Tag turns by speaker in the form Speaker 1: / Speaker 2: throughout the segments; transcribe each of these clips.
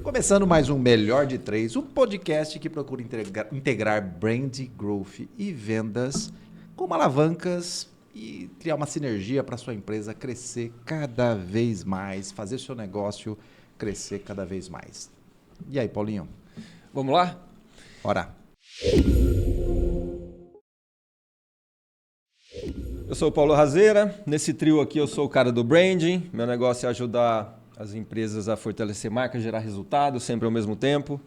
Speaker 1: Começando mais um Melhor de Três, um podcast que procura integrar brand, growth e vendas como alavancas e criar uma sinergia para sua empresa crescer cada vez mais, fazer seu negócio crescer cada vez mais. E aí, Paulinho?
Speaker 2: Vamos lá?
Speaker 1: Bora!
Speaker 2: Eu sou o Paulo Razeira, nesse trio aqui eu sou o cara do branding, meu negócio é ajudar as empresas a fortalecer marca, gerar resultado sempre ao mesmo tempo.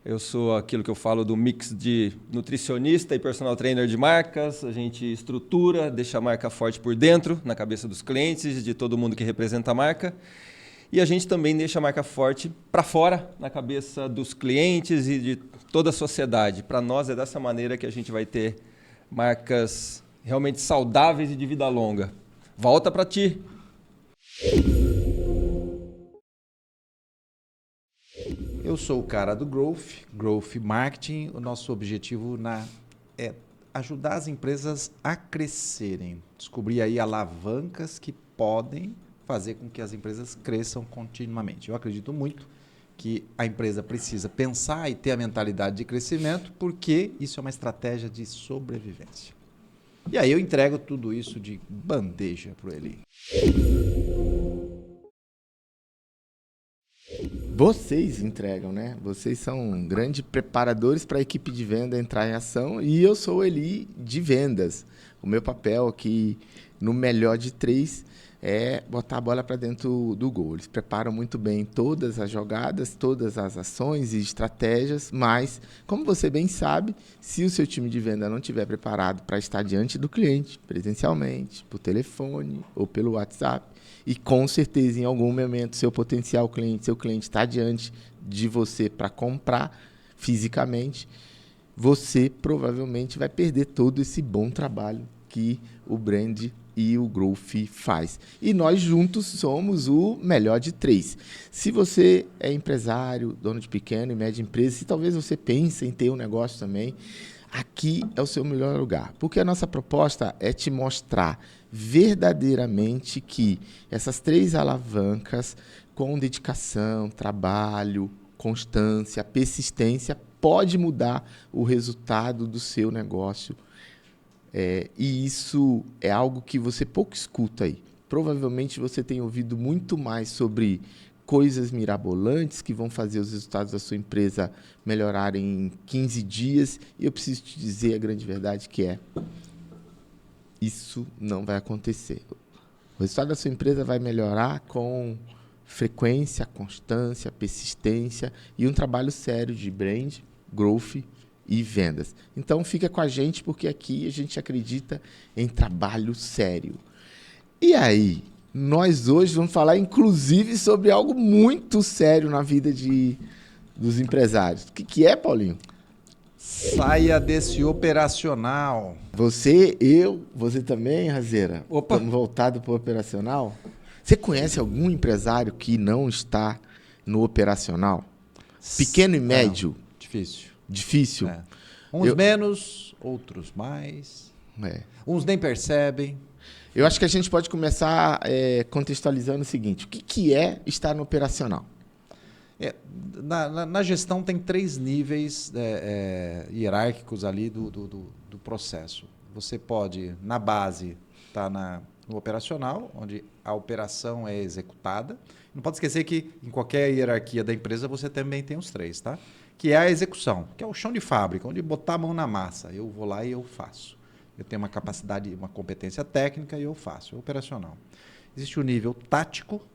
Speaker 2: Eu sou aquilo que eu falo do mix de nutricionista e personal trainer de marcas, a gente estrutura, deixa a marca forte por dentro, na cabeça dos clientes, de todo mundo que representa a marca. E a gente também deixa a marca forte para fora, na cabeça dos clientes e de toda a sociedade. Para nós é dessa maneira que a gente vai ter marcas realmente saudáveis e de vida longa. Volta para ti!
Speaker 1: Eu sou o cara do Growth Marketing. O nosso objetivo é ajudar as empresas a crescerem. Descobrir aí alavancas que podem fazer com que as empresas cresçam continuamente. Eu acredito muito que a empresa precisa pensar e ter a mentalidade de crescimento, porque isso é uma estratégia de sobrevivência. E aí eu entrego tudo isso de bandeja para ele.
Speaker 3: Vocês entregam, né? Vocês são grandes preparadores para a equipe de venda entrar em ação e eu sou o Eli de vendas. O meu papel aqui no Melhor de Três é botar a bola para dentro do gol. Eles preparam muito bem todas as jogadas, todas as ações e estratégias, mas, como você bem sabe, se o seu time de venda não estiver preparado para estar diante do cliente, presencialmente, por telefone ou pelo WhatsApp, e com certeza, em algum momento, seu potencial cliente, seu cliente está diante de você para comprar fisicamente, você provavelmente vai perder todo esse bom trabalho que o brand e o growth faz. E nós juntos somos o Melhor de Três. Se você é empresário, dono de pequena e média empresa, se talvez você pense em ter um negócio também, aqui é o seu melhor lugar. Porque a nossa proposta é te mostrar verdadeiramente que essas três alavancas, com dedicação, trabalho, constância, persistência, pode mudar o resultado do seu negócio. E isso é algo que você pouco escuta aí. Provavelmente você tem ouvido muito mais sobre coisas mirabolantes que vão fazer os resultados da sua empresa melhorarem em 15 dias. E eu preciso te dizer a grande verdade que isso não vai acontecer. O resultado da sua empresa vai melhorar com frequência, constância, persistência e um trabalho sério de brand, growth e vendas. Então fica com a gente porque aqui a gente acredita em trabalho sério. E aí, nós hoje vamos falar inclusive sobre algo muito sério na vida dos empresários. O que é, Paulinho?
Speaker 1: Saia desse operacional.
Speaker 3: Você também, Razeira?
Speaker 2: Opa!
Speaker 3: Estamos voltados para o operacional? Você conhece algum empresário que não está no operacional? Pequeno e médio?
Speaker 1: Não, difícil.
Speaker 3: Difícil?
Speaker 1: Uns menos, outros mais. Uns nem percebem.
Speaker 3: Eu acho que a gente pode começar contextualizando o seguinte. O que é estar no operacional?
Speaker 1: Na gestão tem 3 níveis hierárquicos ali do processo. Você pode, na base, estar no operacional, onde a operação é executada. Não pode esquecer que em qualquer hierarquia da empresa você também tem os 3, tá? Que é a execução, que é o chão de fábrica, onde botar a mão na massa. Eu vou lá e eu faço. Eu tenho uma capacidade, uma competência técnica e eu faço. É operacional. Existe o nível tático,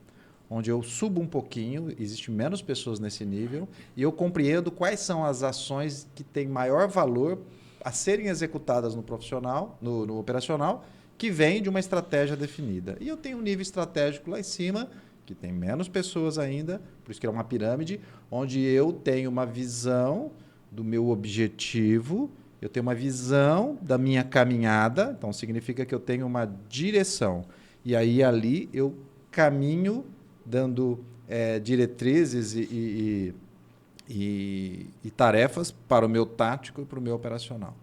Speaker 1: onde eu subo um pouquinho, existe menos pessoas nesse nível, e eu compreendo quais são as ações que têm maior valor a serem executadas no profissional, no operacional, que vem de uma estratégia definida. E eu tenho um nível estratégico lá em cima, que tem menos pessoas ainda, por isso que é uma pirâmide, onde eu tenho uma visão do meu objetivo, eu tenho uma visão da minha caminhada, então significa que eu tenho uma direção. E aí ali eu caminho dando diretrizes e tarefas para o meu tático e para o meu operacional.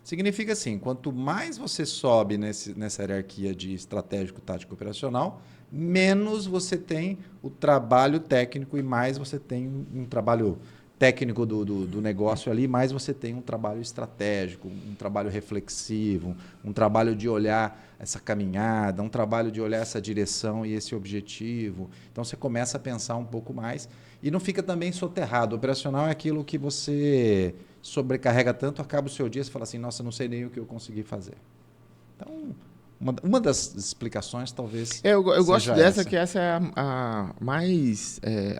Speaker 1: Significa assim, quanto mais você sobe nessa hierarquia de estratégico, tático e operacional, menos você tem o trabalho técnico e mais você tem um trabalho técnico do negócio ali, mais você tem um trabalho estratégico, um trabalho reflexivo, um trabalho de olhar essa caminhada, um trabalho de olhar essa direção e esse objetivo. Então você começa a pensar um pouco mais e não fica também soterrado. O operacional é aquilo que você sobrecarrega tanto, acaba o seu dia e você fala assim, nossa, não sei nem o que eu consegui fazer. Então, uma das explicações talvez
Speaker 3: Eu gosto
Speaker 1: seja
Speaker 3: dessa,
Speaker 1: essa.
Speaker 3: que essa é a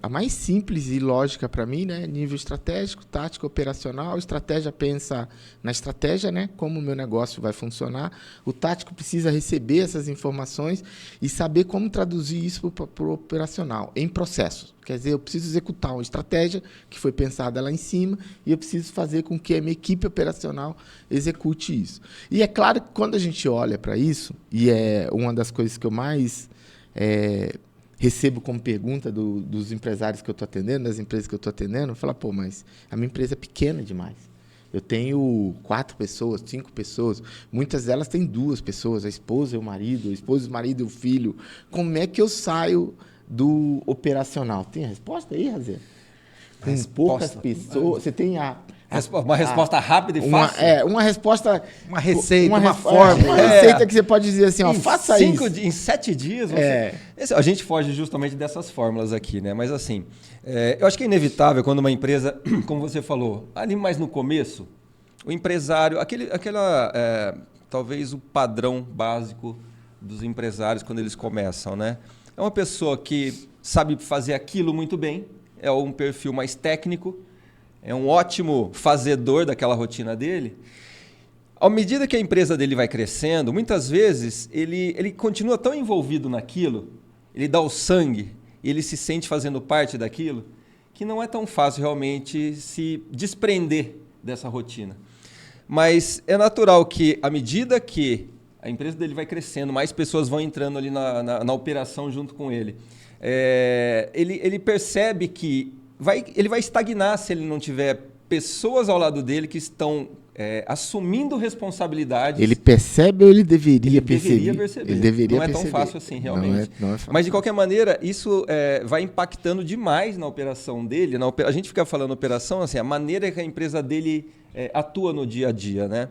Speaker 3: mais simples e lógica para mim, né? Nível estratégico, tático, operacional. Estratégia pensa na estratégia, né? Como o meu negócio vai funcionar. O tático precisa receber essas informações e saber como traduzir isso para o operacional, em processos. Quer dizer, eu preciso executar uma estratégia que foi pensada lá em cima e eu preciso fazer com que a minha equipe operacional execute isso. E é claro que quando a gente olha para isso, e é uma das coisas que eu mais recebo como pergunta dos empresários que eu estou atendendo, das empresas que eu estou atendendo, eu falo, pô, mas a minha empresa é pequena demais. Eu tenho 4 pessoas, 5 pessoas, muitas delas têm 2 pessoas, a esposa e o marido, e o filho. Como é que eu saio do operacional? Tem a resposta aí, Razer? Com poucas pessoas. Você tem
Speaker 2: uma resposta rápida e fácil?
Speaker 3: Uma resposta.
Speaker 1: Uma receita, uma fórmula.
Speaker 3: Uma receita que você pode dizer assim, ó, faça isso.
Speaker 2: Em 7 dias, a gente foge justamente dessas fórmulas aqui, né? Mas assim, eu acho que é inevitável quando uma empresa, como você falou, ali mais no começo, o empresário, talvez o padrão básico dos empresários quando eles começam, né? É uma pessoa que sabe fazer aquilo muito bem, é um perfil mais técnico, é um ótimo fazedor daquela rotina dele. À medida que a empresa dele vai crescendo, muitas vezes ele continua tão envolvido naquilo, ele dá o sangue, ele se sente fazendo parte daquilo, que não é tão fácil realmente se desprender dessa rotina. Mas é natural que, à medida que a empresa dele vai crescendo, mais pessoas vão entrando ali na operação junto com ele. Ele percebe que ele vai estagnar se ele não tiver pessoas ao lado dele que estão assumindo responsabilidades.
Speaker 3: Ele percebe ou ele deveria perceber?
Speaker 2: Deveria perceber.
Speaker 3: Ele deveria
Speaker 2: não é
Speaker 3: perceber.
Speaker 2: tão fácil assim, realmente.
Speaker 3: Não é fácil.
Speaker 2: Mas, de qualquer maneira, isso vai impactando demais na operação dele. A gente fica falando operação, assim, a maneira que a empresa dele atua no dia a dia, né?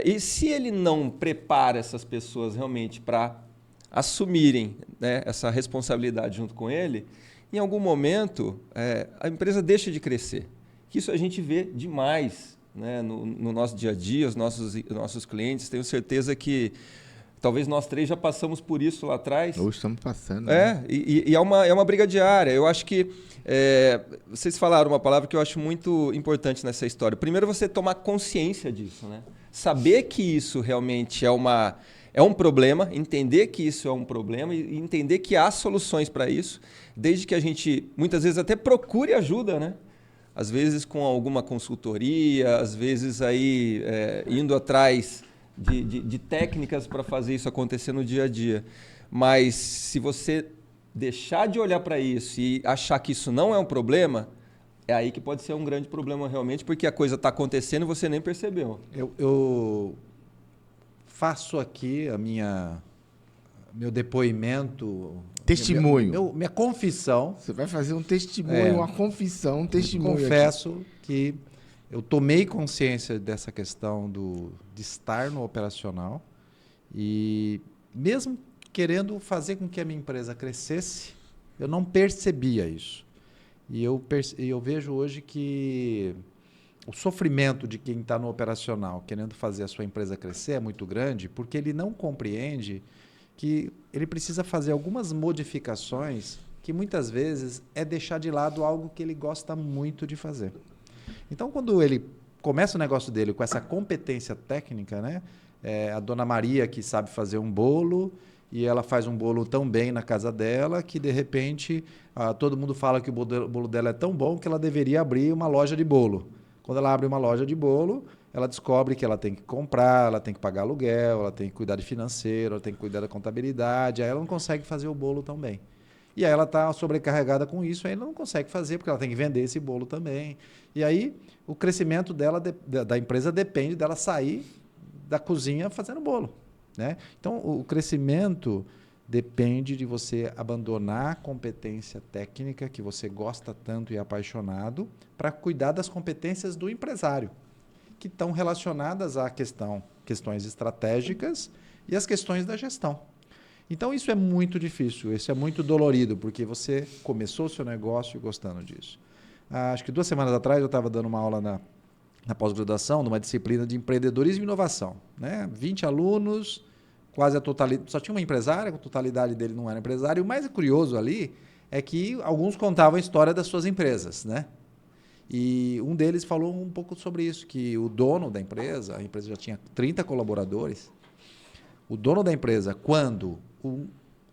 Speaker 2: E se ele não prepara essas pessoas realmente para assumirem, né, essa responsabilidade junto com ele, em algum momento a empresa deixa de crescer. Isso a gente vê demais, né, no nosso dia a dia, os nossos clientes. Tenho certeza que talvez nós 3 já passamos por isso lá atrás.
Speaker 3: Hoje estamos passando.
Speaker 2: E é uma briga diária. Eu acho que vocês falaram uma palavra que eu acho muito importante nessa história. Primeiro, você tomar consciência disso, né? Saber que isso realmente é um problema, entender que isso é um problema e entender que há soluções para isso, desde que a gente, muitas vezes, até procure ajuda, né? Às vezes com alguma consultoria, às vezes aí indo atrás de técnicas para fazer isso acontecer no dia a dia. Mas se você deixar de olhar para isso e achar que isso não é um problema, é aí que pode ser um grande problema realmente, porque a coisa está acontecendo e você nem percebeu.
Speaker 1: Eu faço aqui meu depoimento,
Speaker 3: testemunho.
Speaker 1: minha confissão.
Speaker 3: Você vai fazer um testemunho, uma confissão, um testemunho.
Speaker 1: Confesso que eu tomei consciência dessa questão de estar no operacional e mesmo querendo fazer com que a minha empresa crescesse, eu não percebia isso. E eu vejo hoje que o sofrimento de quem está no operacional querendo fazer a sua empresa crescer é muito grande, porque ele não compreende que ele precisa fazer algumas modificações que muitas vezes é deixar de lado algo que ele gosta muito de fazer. Então, quando ele começa o negócio dele com essa competência técnica, né? A dona Maria que sabe fazer um bolo e ela faz um bolo tão bem na casa dela que, de repente, todo mundo fala que o bolo dela é tão bom que ela deveria abrir uma loja de bolo. Quando ela abre uma loja de bolo, ela descobre que ela tem que comprar, ela tem que pagar aluguel, ela tem que cuidar de financeiro, ela tem que cuidar da contabilidade, aí ela não consegue fazer o bolo tão bem. E aí ela está sobrecarregada com isso, aí ela não consegue fazer, porque ela tem que vender esse bolo também. E aí o crescimento dela, da empresa depende dela sair da cozinha fazendo bolo, né? Então, o crescimento depende de você abandonar a competência técnica que você gosta tanto e é apaixonado para cuidar das competências do empresário, que estão relacionadas à questões estratégicas e as questões da gestão. Então, isso é muito difícil, isso é muito dolorido, porque você começou o seu negócio gostando disso. Acho que 2 semanas atrás eu estava dando uma aula na pós-graduação, numa disciplina de empreendedorismo e inovação, né? 20 alunos, quase a totalidade, só tinha uma empresária, a totalidade dele não era empresário. E o mais curioso ali é que alguns contavam a história das suas empresas, né? E um deles falou um pouco sobre isso, que o dono da empresa, a empresa já tinha 30 colaboradores, o dono da empresa, quando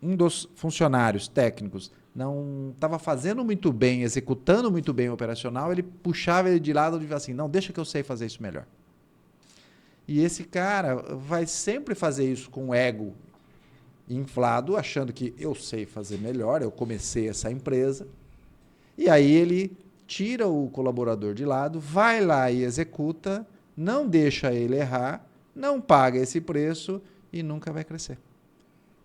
Speaker 1: um dos funcionários técnicos não estava fazendo muito bem, executando muito bem o operacional, ele puxava ele de lado e dizia assim, não, deixa que eu sei fazer isso melhor. E esse cara vai sempre fazer isso com o ego inflado, achando que eu sei fazer melhor, eu comecei essa empresa. E aí ele tira o colaborador de lado, vai lá e executa, não deixa ele errar, não paga esse preço e nunca vai crescer.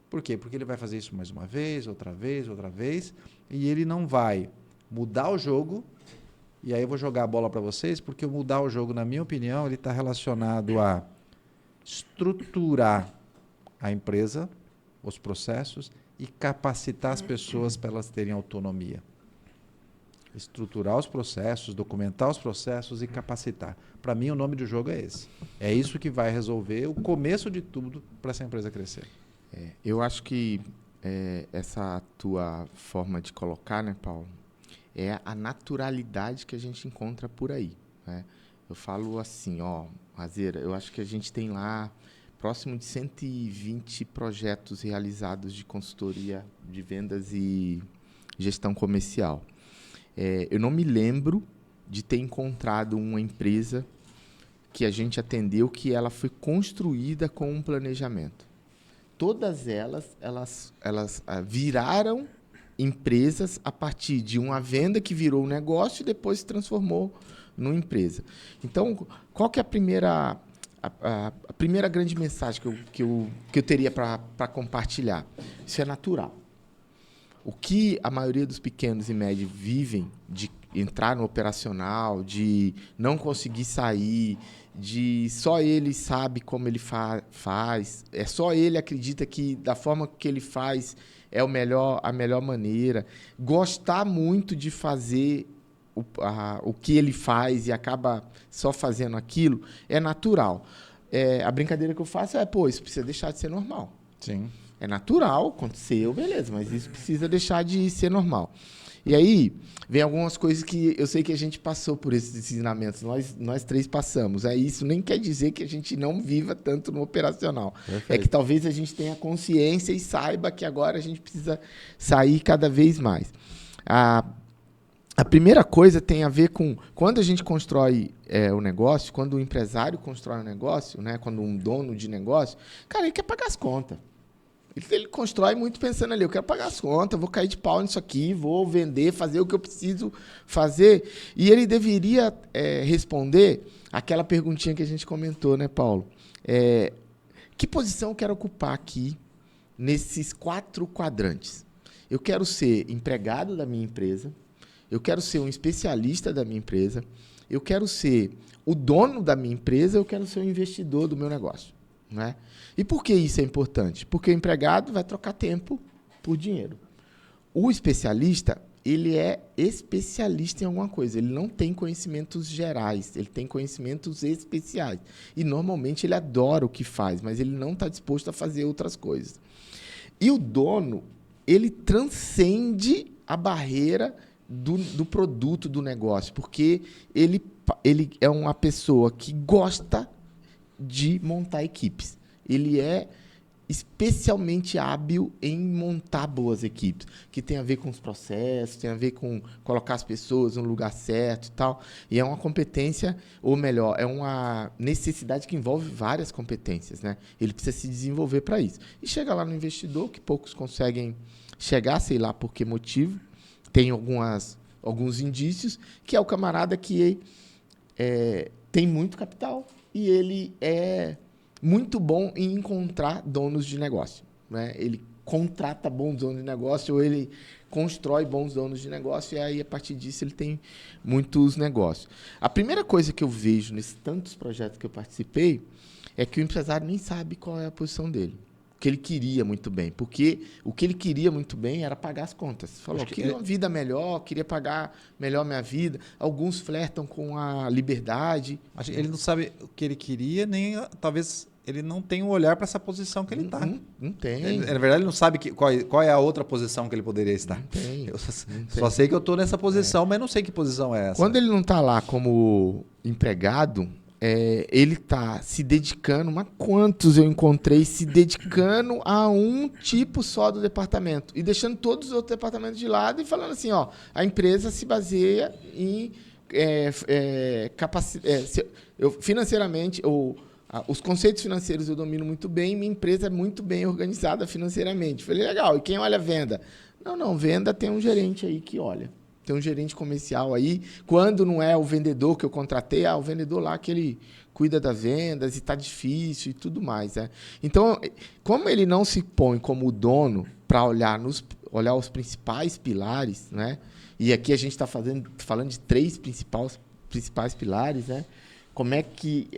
Speaker 1: Por quê? Porque ele vai fazer isso mais uma vez, outra vez, e ele não vai mudar o jogo. E aí eu vou jogar a bola para vocês, porque o mudar o jogo, na minha opinião, ele está relacionado a estruturar a empresa, os processos, e capacitar as pessoas para elas terem autonomia. Estruturar os processos, documentar os processos e capacitar. Para mim, o nome do jogo é esse. É isso que vai resolver o começo de tudo para essa empresa crescer.
Speaker 3: Eu acho que essa tua forma de colocar, né, Paulo, é a naturalidade que a gente encontra por aí, né? Eu falo assim, Razeira, eu acho que a gente tem lá próximo de 120 projetos realizados de consultoria de vendas e gestão comercial. Eu não me lembro de ter encontrado uma empresa que a gente atendeu que ela foi construída com um planejamento. Todas elas viraram empresas a partir de uma venda que virou um negócio e depois se transformou numa empresa. Então, qual que é a primeira grande mensagem que eu teria para compartilhar? Isso é natural. O que a maioria dos pequenos e médios vivem de entrar no operacional, de não conseguir sair, de só ele sabe como ele faz, só ele acredita que da forma que ele faz é a melhor maneira, gostar muito de fazer o que ele faz e acaba só fazendo aquilo, é natural. A brincadeira que eu faço isso precisa deixar de ser normal.
Speaker 1: Sim.
Speaker 3: É natural, aconteceu, beleza, mas isso precisa deixar de ser normal. E aí, vem algumas coisas que eu sei que a gente passou por esses ensinamentos, nós 3 passamos. Isso nem quer dizer que a gente não viva tanto no operacional. Perfeito. É que talvez a gente tenha consciência e saiba que agora a gente precisa sair cada vez mais. A primeira coisa tem a ver com quando a gente constrói o negócio, quando o empresário constrói um negócio, né, quando um dono de negócio, cara, ele quer pagar as contas. Ele constrói muito pensando ali, eu quero pagar as contas, vou cair de pau nisso aqui, vou vender, fazer o que eu preciso fazer. E ele deveria responder aquela perguntinha que a gente comentou, né, Paulo? Que posição eu quero ocupar aqui nesses 4 quadrantes? Eu quero ser empregado da minha empresa, eu quero ser um especialista da minha empresa, eu quero ser o dono da minha empresa, eu quero ser o investidor do meu negócio. Né? E por que isso é importante? Porque o empregado vai trocar tempo por dinheiro. O especialista, ele é especialista em alguma coisa. Ele não tem conhecimentos gerais, ele tem conhecimentos especiais. E, normalmente, ele adora o que faz, mas ele não está disposto a fazer outras coisas. E o dono, ele transcende a barreira do produto, do negócio, porque ele é uma pessoa que gosta de montar equipes. Ele é especialmente hábil em montar boas equipes, que tem a ver com os processos, tem a ver com colocar as pessoas no lugar certo e tal. E é uma competência, ou melhor, é uma necessidade que envolve várias competências, né? Ele precisa se desenvolver para isso. E chega lá no investidor, que poucos conseguem chegar, sei lá por que motivo, tem alguns indícios, que é o camarada que tem muito capital e ele é muito bom em encontrar donos de negócio, né? Ele contrata bons donos de negócio ou ele constrói bons donos de negócio e aí, a partir disso, ele tem muitos negócios. A primeira coisa que eu vejo nesses tantos projetos que eu participei é que o empresário nem sabe qual é a posição dele. O que ele queria muito bem. Porque o que ele queria muito bem era pagar as contas. Falou, queria uma vida melhor, queria pagar melhor minha vida. Alguns flertam com a liberdade.
Speaker 1: Ele não sabe o que ele queria, nem talvez ele não tenha um olhar para essa posição que ele está.
Speaker 3: Não tem.
Speaker 1: Na verdade, ele não sabe qual é a outra posição que ele poderia estar.
Speaker 3: Não tem.
Speaker 1: Eu só sei que eu estou nessa posição, mas não sei que posição é essa.
Speaker 3: Quando ele não está lá como empregado, ele está se dedicando, mas quantos eu encontrei se dedicando a um tipo só do departamento e deixando todos os outros departamentos de lado e falando assim, ó, a empresa se baseia em financeiramente, os conceitos financeiros eu domino muito bem, minha empresa é muito bem organizada financeiramente. Falei, legal, e quem olha a venda? Não, venda tem um gerente aí que olha. Tem um gerente comercial aí. Quando não é o vendedor que eu contratei, o vendedor lá que ele cuida das vendas e está difícil e tudo mais. Né? Então, como ele não se põe como dono para olhar os principais pilares, né? E aqui a gente está falando de 3 principais pilares, né? Como é que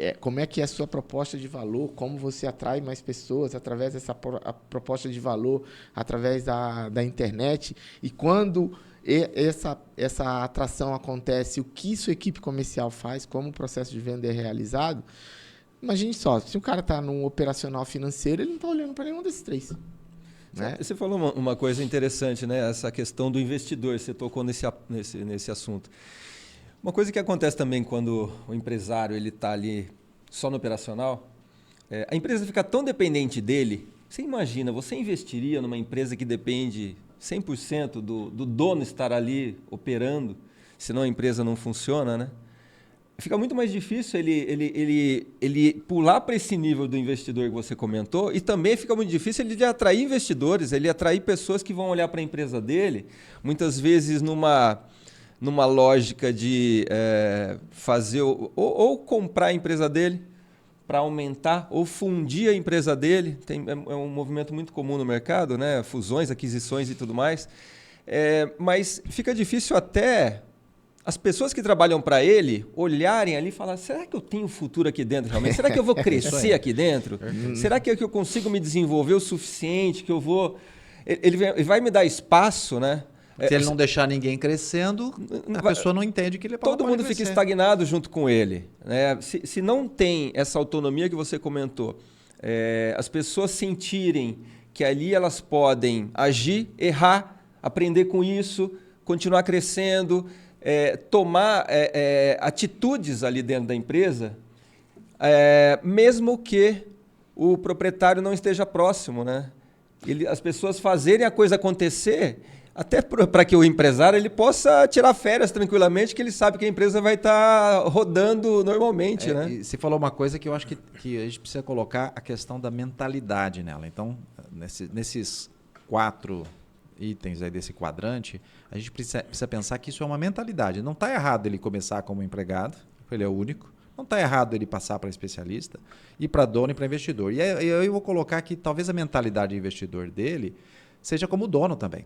Speaker 3: é a sua proposta de valor, como você atrai mais pessoas através dessa proposta de valor, através da internet. E quando essa atração acontece, o que sua equipe comercial faz, como o processo de venda é realizado. Imagine só, se o cara está num operacional financeiro, ele não está olhando para nenhum desses 3. Né?
Speaker 2: Você falou uma coisa interessante, né? Essa questão do investidor, você tocou nesse assunto. Uma coisa que acontece também quando o empresário está ali só no operacional, a empresa fica tão dependente dele. Você imagina, você investiria numa empresa que depende 100% do dono estar ali operando, senão a empresa não funciona, né? Fica muito mais difícil ele pular para esse nível do investidor que você comentou e também fica muito difícil ele de atrair investidores, ele atrair pessoas que vão olhar para a empresa dele, muitas vezes numa lógica de fazer ou comprar a empresa dele para aumentar ou fundir a empresa dele. É um movimento muito comum no mercado, né? Fusões, aquisições e tudo mais. Mas fica difícil até as pessoas que trabalham para ele olharem ali e falar, será que eu tenho futuro aqui dentro realmente? Será que eu vou crescer aqui dentro? Será que eu consigo me desenvolver o suficiente? Que eu vou... Ele vai me dar espaço, né?
Speaker 1: Se ele não deixar ninguém crescendo, a pessoa não entende que ele pode
Speaker 2: todo mundo fica estagnado junto com ele. Né? Se não tem essa autonomia que você comentou, as pessoas sentirem que ali elas podem agir, errar, aprender com isso, continuar crescendo, tomar atitudes ali dentro da empresa, mesmo que o proprietário não esteja próximo. Né? As pessoas fazerem a coisa acontecer... Até para que o empresário ele possa tirar férias tranquilamente, que ele sabe que a empresa vai estar rodando normalmente. Né?
Speaker 1: E você falou uma coisa que eu acho que a gente precisa colocar a questão da mentalidade nela. Então, nesses 4 itens aí desse quadrante, a gente precisa pensar que isso é uma mentalidade. Não está errado ele começar como empregado, ele é o único. Não está errado ele passar para especialista, e para dono e para investidor. E aí eu vou colocar que talvez a mentalidade de investidor dele seja como dono também.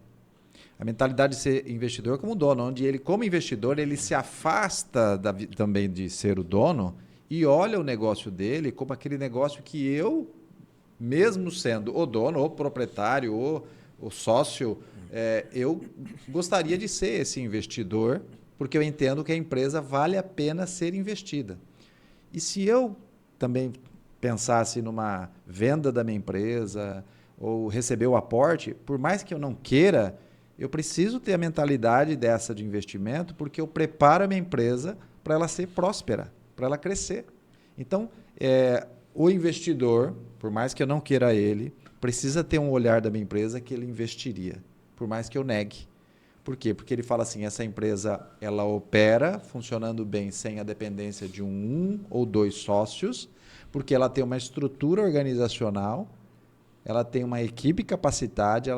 Speaker 1: A mentalidade de ser investidor como dono, onde ele, como investidor, ele se afasta também de ser o dono e olha o negócio dele como aquele negócio que eu, mesmo sendo o dono, o proprietário, o sócio, eu gostaria de ser esse investidor, porque eu entendo que a empresa vale a pena ser investida. E se eu também pensasse numa venda da minha empresa ou receber o aporte, por mais que eu não queira, eu preciso ter a mentalidade dessa de investimento, porque eu preparo a minha empresa para ela ser próspera, para ela crescer. Então, o investidor, por mais que eu não queira ele, precisa ter um olhar da minha empresa que ele investiria, por mais que eu negue. Por quê? Porque ele fala assim, essa empresa ela opera funcionando bem sem a dependência de um ou dois sócios, porque ela tem uma estrutura organizacional, ela tem uma equipe capacitada,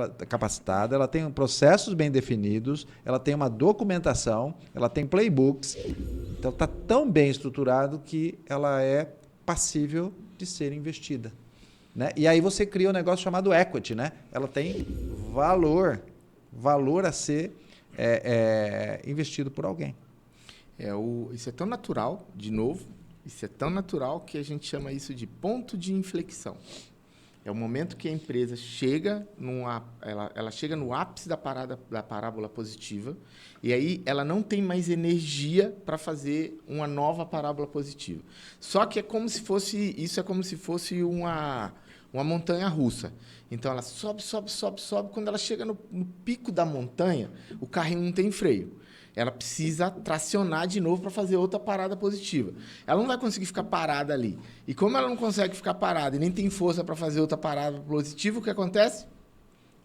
Speaker 1: ela tem processos bem definidos, ela tem uma documentação, ela tem playbooks. Então está tão bem estruturado que ela é passível de ser investida. Né? E aí você cria um negócio chamado equity. Né? Ela tem valor a ser investido por alguém.
Speaker 3: Isso é tão natural, de novo, isso é tão natural que a gente chama isso de ponto de inflexão. É o momento que a empresa chega ela chega no ápice da parábola positiva e aí ela não tem mais energia para fazer uma nova parábola positiva. Só que é como se fosse uma montanha russa. Então ela sobe. Quando ela chega no pico da montanha, o carrinho não tem freio. Ela precisa tracionar de novo para fazer outra parada positiva. Ela não vai conseguir ficar parada ali. E como ela não consegue ficar parada e nem tem força para fazer outra parada positiva, o que acontece?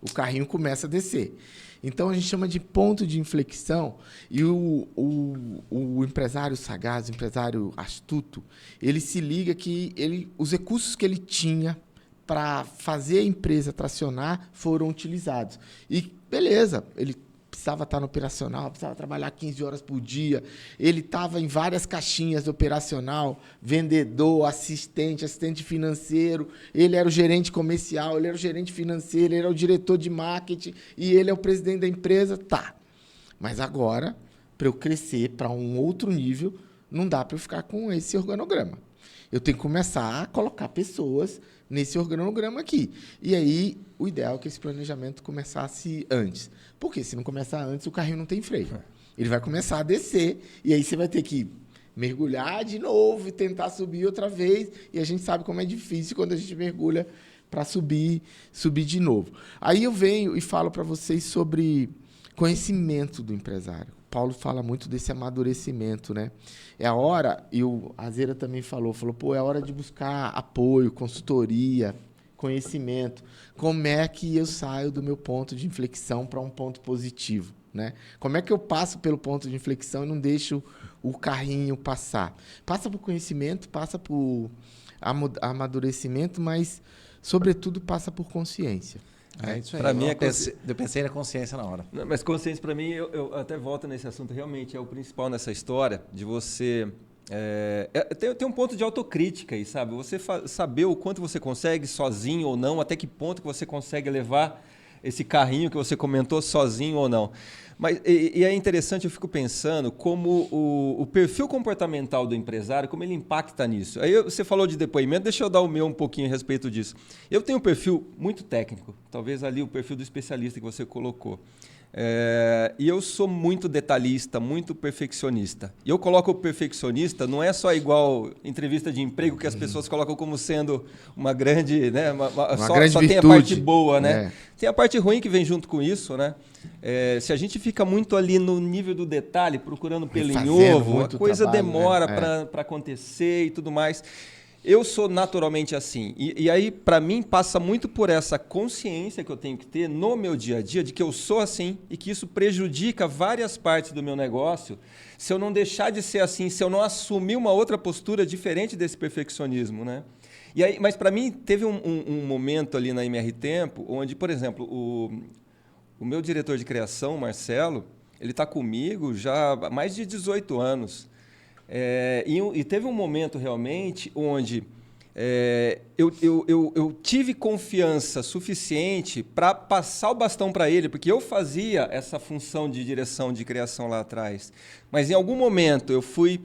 Speaker 3: O carrinho começa a descer. Então, a gente chama de ponto de inflexão. E o empresário sagaz, o empresário astuto, ele se liga que os recursos que ele tinha para fazer a empresa tracionar foram utilizados. E, beleza, ele precisava estar no operacional, precisava trabalhar 15 horas por dia. Ele estava em várias caixinhas do operacional, vendedor, assistente financeiro, ele era o gerente comercial, ele era o gerente financeiro, ele era o diretor de marketing e ele é o presidente da empresa. Tá. Mas agora, para eu crescer para um outro nível, não dá para eu ficar com esse organograma. Eu tenho que começar a colocar pessoas nesse organograma aqui. E aí, o ideal é que esse planejamento começasse antes. Porque se não começar antes, o carrinho não tem freio. Ele vai começar a descer, e aí você vai ter que mergulhar de novo e tentar subir outra vez. E a gente sabe como é difícil quando a gente mergulha para subir de novo. Aí eu venho e falo para vocês sobre conhecimento do empresário. Paulo fala muito desse amadurecimento, né? É a hora, e o Azera também falou, pô, é hora de buscar apoio, consultoria, conhecimento. Como é que eu saio do meu ponto de inflexão para um ponto positivo, né? Como é que eu passo pelo ponto de inflexão e não deixo o carrinho passar? Passa por conhecimento, passa por amadurecimento, mas, sobretudo, passa por consciência.
Speaker 1: É isso aí.
Speaker 2: Pra mim,
Speaker 1: eu pensei na consciência na hora.
Speaker 2: Não, mas consciência, para mim, eu até volto nesse assunto, realmente é o principal nessa história, de você... tem um ponto de autocrítica aí, sabe? Você saber o quanto você consegue sozinho ou não, até que ponto que você consegue levar esse carrinho que você comentou sozinho ou não. Mas, e é interessante, eu fico pensando como o perfil comportamental do empresário, como ele impacta nisso. Aí você falou de depoimento, deixa eu dar o meu um pouquinho a respeito disso. Eu tenho um perfil muito técnico, talvez ali o perfil do especialista que você colocou. E eu sou muito detalhista, muito perfeccionista. E eu coloco o perfeccionista, não é só igual entrevista de emprego que as pessoas colocam como sendo uma grande, né, só tem a parte boa, né? Tem a parte ruim que vem junto com isso, né? Se a gente fica muito ali no nível do detalhe, procurando pelo em ovo, a coisa demora para acontecer e tudo mais. Eu sou naturalmente assim. E aí, para mim, passa muito por essa consciência que eu tenho que ter no meu dia a dia de que eu sou assim e que isso prejudica várias partes do meu negócio se eu não deixar de ser assim, se eu não assumir uma outra postura diferente desse perfeccionismo, né? E aí, mas, para mim, teve um momento ali na MR Tempo onde, por exemplo, o meu diretor de criação, Marcelo, ele está comigo já há mais de 18 anos. E teve um momento realmente onde eu tive confiança suficiente para passar o bastão para ele, porque eu fazia essa função de direção de criação lá atrás. Mas em algum momento eu fui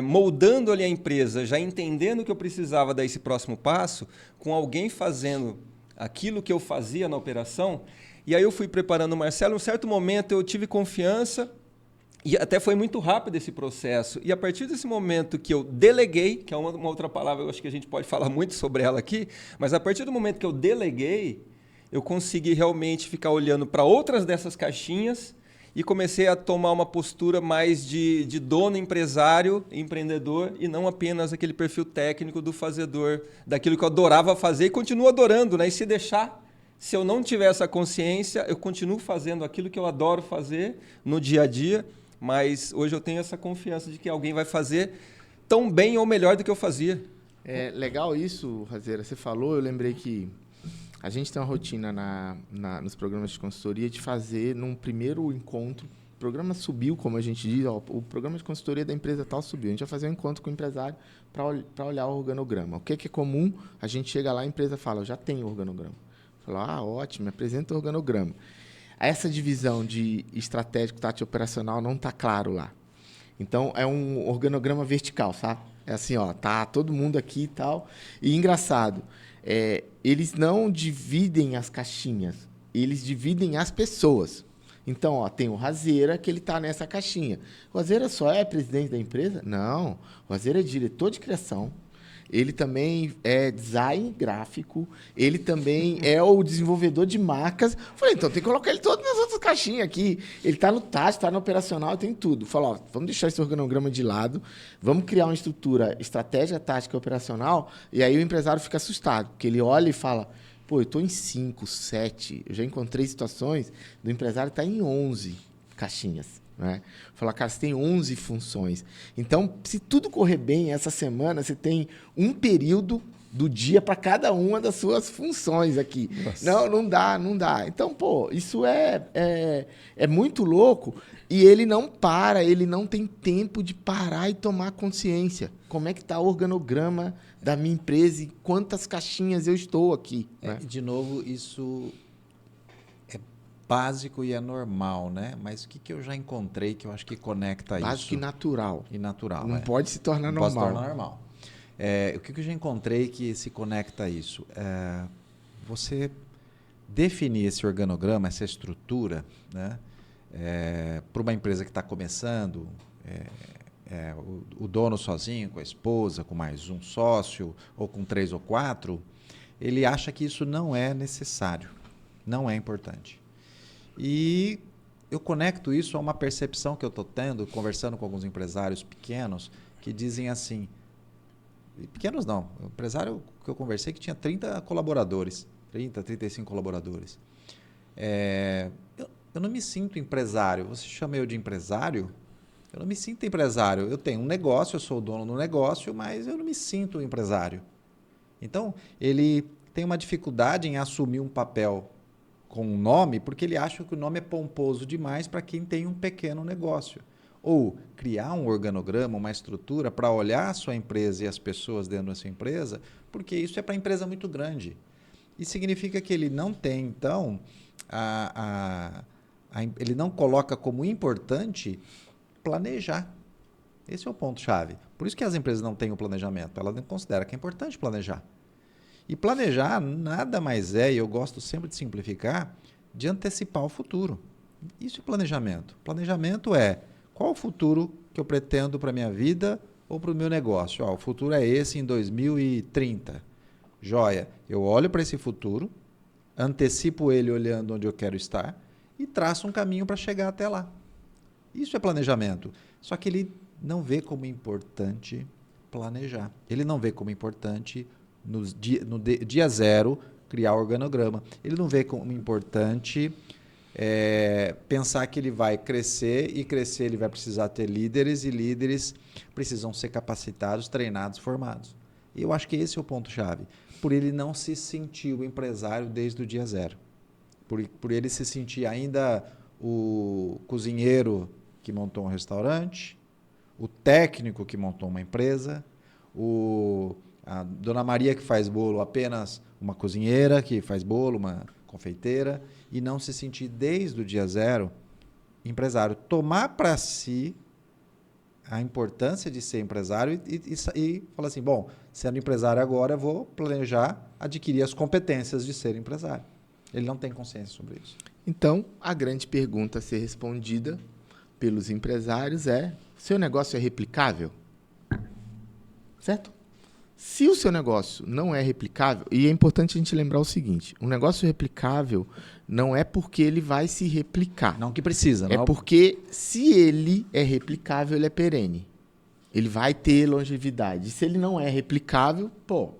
Speaker 2: moldando ali a empresa, já entendendo que eu precisava dar esse próximo passo, com alguém fazendo aquilo que eu fazia na operação. E aí eu fui preparando o Marcelo. Em um certo momento eu tive confiança. E até foi muito rápido esse processo. E a partir desse momento que eu deleguei, que é uma outra palavra, eu acho que a gente pode falar muito sobre ela aqui, mas a partir do momento que eu deleguei, eu consegui realmente ficar olhando para outras dessas caixinhas e comecei a tomar uma postura mais de dono, empresário, empreendedor, e não apenas aquele perfil técnico do fazedor, daquilo que eu adorava fazer e continuo adorando, né? E se deixar, se eu não tiver essa consciência, eu continuo fazendo aquilo que eu adoro fazer no dia a dia, mas hoje eu tenho essa confiança de que alguém vai fazer tão bem ou melhor do que eu fazia.
Speaker 3: É legal isso, Razeira. Você falou, eu lembrei que a gente tem uma rotina nos programas de consultoria de fazer num primeiro encontro. O programa subiu, como a gente diz, ó, o programa de consultoria da empresa tal subiu. A gente vai fazer um encontro com o empresário para olhar o organograma. O que é comum? A gente chega lá, a empresa fala, eu já tenho o organograma. Fala, ótimo, apresenta o organograma. Essa divisão de estratégico, tático e operacional não está claro lá. Então, é um organograma vertical, sabe? É assim, ó, tá todo mundo aqui e tal. E engraçado, eles não dividem as caixinhas, eles dividem as pessoas. Então, ó, tem o Razeira, que ele está nessa caixinha. O Razeira só é presidente da empresa? Não. O Razeira é diretor de criação. Ele também é design gráfico. Ele também é o desenvolvedor de marcas. Falei, então tem que colocar ele todo nas outras caixinhas aqui. Ele está no tático, está no operacional, tem tudo. Falei, ó, vamos deixar esse organograma de lado, vamos criar uma estrutura estratégia, tática e operacional. E aí o empresário fica assustado, porque ele olha e fala, pô, eu estou em 5, 7. Eu já encontrei situações do empresário estar em 11 caixinhas. Né? Falar, cara, você tem 11 funções. Então, se tudo correr bem essa semana, você tem um período do dia para cada uma das suas funções aqui. Nossa. Não dá. Então, pô, isso é muito louco e ele não para, ele não tem tempo de parar e tomar consciência. Como é que está o organograma da minha empresa e quantas caixinhas eu estou aqui. Né?
Speaker 1: De novo, isso básico e é normal, né? Mas o que eu já encontrei que eu acho que conecta isso?
Speaker 3: Básico e natural.
Speaker 1: E natural,
Speaker 3: não pode se tornar normal.
Speaker 1: Pode se tornar normal. O que eu já encontrei que se conecta a isso? Você definir esse organograma, essa estrutura, né? Para uma empresa que está começando, o dono sozinho, com a esposa, com mais um sócio, ou com 3 ou 4, ele acha que isso não é necessário, não é importante. E eu conecto isso a uma percepção que eu estou tendo, conversando com alguns empresários pequenos, que dizem assim, pequenos não, o empresário que eu conversei que tinha 30 colaboradores, 30, 35 colaboradores. Eu não me sinto empresário, você chama eu de empresário? Eu não me sinto empresário, eu tenho um negócio, eu sou o dono do negócio, mas eu não me sinto empresário. Então, ele tem uma dificuldade em assumir um papel com um nome, porque ele acha que o nome é pomposo demais para quem tem um pequeno negócio. Ou criar um organograma, uma estrutura para olhar a sua empresa e as pessoas dentro da sua empresa, porque isso é para empresa muito grande. E significa que ele não tem, então, ele não coloca como importante planejar. Esse é o ponto-chave. Por isso que as empresas não têm o planejamento. Elas não consideram que é importante planejar. E planejar nada mais e eu gosto sempre de simplificar, de antecipar o futuro. Isso é planejamento. Planejamento é qual o futuro que eu pretendo para a minha vida ou para o meu negócio. O futuro é esse em 2030. Joia, eu olho para esse futuro, antecipo ele olhando onde eu quero estar e traço um caminho para chegar até lá. Isso é planejamento. Só que ele não vê como importante planejar. Ele não vê como importante no dia zero, criar o organograma. Ele não vê como importante pensar que ele vai crescer e crescer ele vai precisar ter líderes e líderes precisam ser capacitados, treinados, formados. E eu acho que esse é o ponto-chave. Por ele não se sentir o empresário desde o dia zero. Por ele se sentir ainda o cozinheiro que montou um restaurante, o técnico que montou uma empresa, a Dona Maria que faz bolo, apenas uma cozinheira que faz bolo, uma confeiteira, e não se sentir desde o dia zero empresário. Tomar para si a importância de ser empresário e falar assim, bom, sendo empresário agora, eu vou planejar adquirir as competências de ser empresário. Ele não tem consciência sobre isso.
Speaker 3: Então, a grande pergunta a ser respondida pelos empresários é, seu negócio é replicável? Certo? Se o seu negócio não é replicável, e é importante a gente lembrar o seguinte, um negócio replicável não é porque ele vai se replicar.
Speaker 1: Não que precisa,
Speaker 3: É
Speaker 1: não.
Speaker 3: porque se ele é replicável, ele é perene. Ele vai ter longevidade. Se ele não é replicável, pô,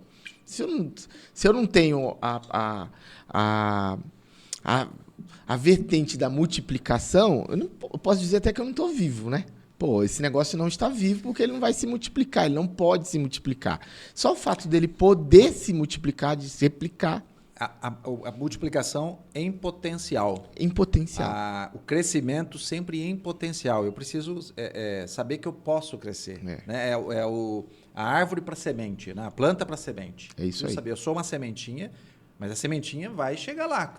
Speaker 3: se eu não tenho a vertente da multiplicação, eu posso dizer até que eu não estou vivo, né? Pô, esse negócio não está vivo porque ele não vai se multiplicar, ele não pode se multiplicar. Só o fato dele poder se multiplicar, de se replicar,
Speaker 1: A multiplicação em potencial.
Speaker 3: em potencial.
Speaker 1: O crescimento sempre em potencial. Eu preciso saber que eu posso crescer. Né? A árvore para semente, né? A planta para semente.
Speaker 3: É isso aí.
Speaker 1: Saber, eu sou uma sementinha, mas a sementinha vai chegar lá.